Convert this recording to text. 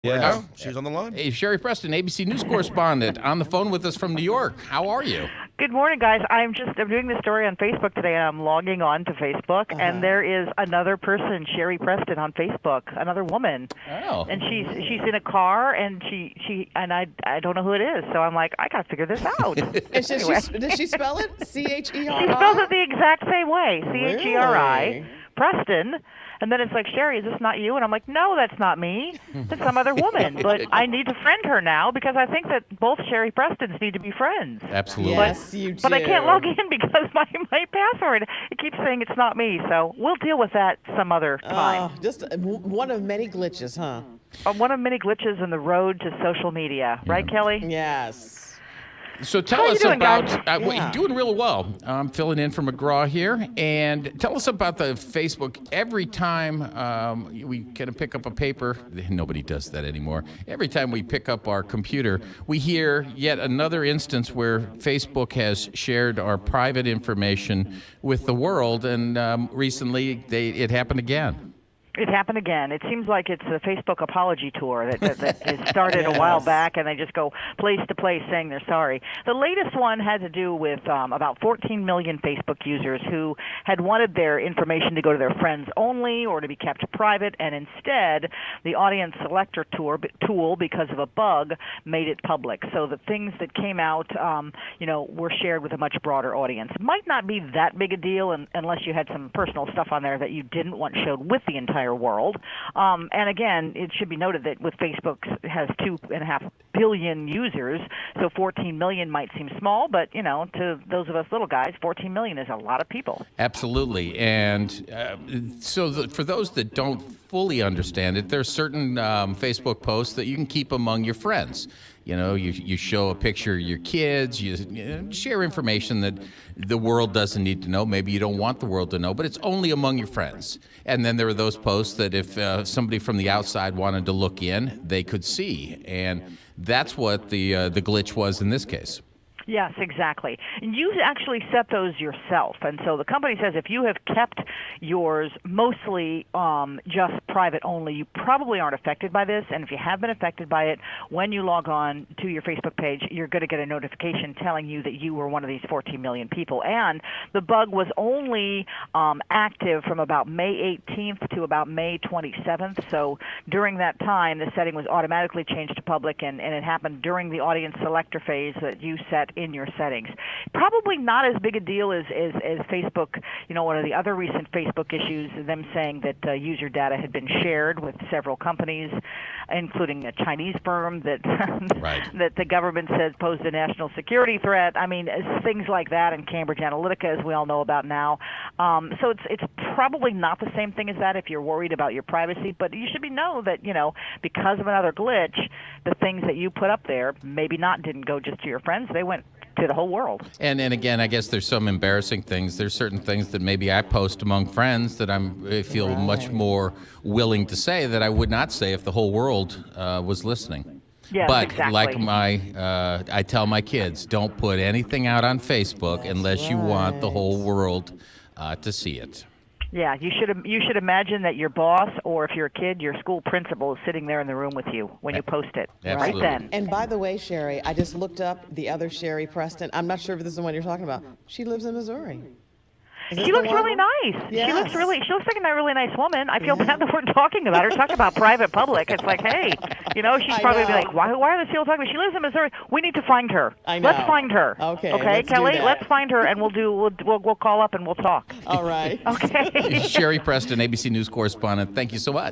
Yeah, she's on the line. Hey, Sherry Preston, ABC News correspondent, on the phone with us from New York. How are you? Good morning, guys. I'm doing this story on Facebook today, and I'm logging on to Facebook, and there is another person, Sherry Preston, on Facebook, another woman. Oh. And she's in a car, and I don't know who it is, so I'm like, I got to figure this out. And does she spell it? C-H-E-R-I? She spells it the exact same way, C-H-E-R-I, Really? Preston. And then it's like, Sherry, is this not you? And I'm like, no, that's not me. That's some other woman. But I need to friend her now because I think that both Sherry Prestons need to be friends. Absolutely. Yes, you do. But I can't log in because my password, it keeps saying it's not me. So we'll deal with that some other time. Oh, just one of many glitches, huh? One of many glitches in the road to social media. Right, Kelly? Yes. So tell How you us doing, about, guys? well, you're doing real well. I'm filling in for McGraw here. And tell us about the Facebook. Every time we kind of pick up a paper, nobody does that anymore. Every time we pick up our computer, we hear yet another instance where Facebook has shared our private information with the world. And recently, it happened again. It happened again. It seems like it's a Facebook apology tour that started a while back, and they just go place to place saying they're sorry. The latest one had to do with about 14 million Facebook users who had wanted their information to go to their friends only or to be kept private, and instead the audience selector tool, because of a bug, made it public. So the things that came out, were shared with a much broader audience. Might not be that big a deal unless you had some personal stuff on there that you didn't want showed with the entire world. And again, it should be noted that with Facebook has 2.5 billion users, so 14 million might seem small, but to those of us little guys, 14 million is a lot of people. Absolutely. And for those that don't fully understand it, there's certain Facebook posts that you can keep among your friends. You show a picture of your kids, you share information that the world doesn't need to know. Maybe you don't want the world to know, but it's only among your friends. And then there are those posts that if somebody from the outside wanted to look in, they could see. And that's what the glitch was in this case. Yes, exactly. And you actually set those yourself. And so the company says if you have kept yours mostly just private only, you probably aren't affected by this. And if you have been affected by it, when you log on to your Facebook page, you're going to get a notification telling you that you were one of these 14 million people. And the bug was only active from about May 18th to about May 27th. So during that time, the setting was automatically changed to public, and it happened during the audience selector phase that you set in your settings. Probably not as big a deal as Facebook, one of the other recent Facebook issues, them saying that user data had been shared with several companies, including a Chinese firm that Right. that the government says posed a national security threat. I mean, things like that, and Cambridge Analytica, as we all know about now. So it's probably not the same thing as that if you're worried about your privacy, but you should know that, because of another glitch, the things that you put up there maybe didn't go just to your friends, they went to the whole world. And again, I guess there's some embarrassing things. There's certain things that maybe I post among friends that I feel much more willing to say that I would not say if the whole world was listening. Yes, but exactly. like I tell my kids, don't put anything out on Facebook unless you want the whole world to see it. Yeah, you should imagine that your boss, or if you're a kid, your school principal is sitting there in the room with you when you post it. Absolutely. Right then. And by the way, Sherry, I just looked up the other Sherry Preston. I'm not sure if this is the one you're talking about. She lives in Missouri. She looks really nice. Yes. She looks like a really nice woman. I feel bad that we're talking about her. Talk about private public. It's like, hey, she'd probably be like, why are the people talking about? She lives in Missouri. We need to find her. I know. Let's find her. Okay, Okay, let's do Kelly. that. Let's find her, and we'll call up and we'll talk. All right. Okay. Sherry Preston, ABC News correspondent. Thank you so much.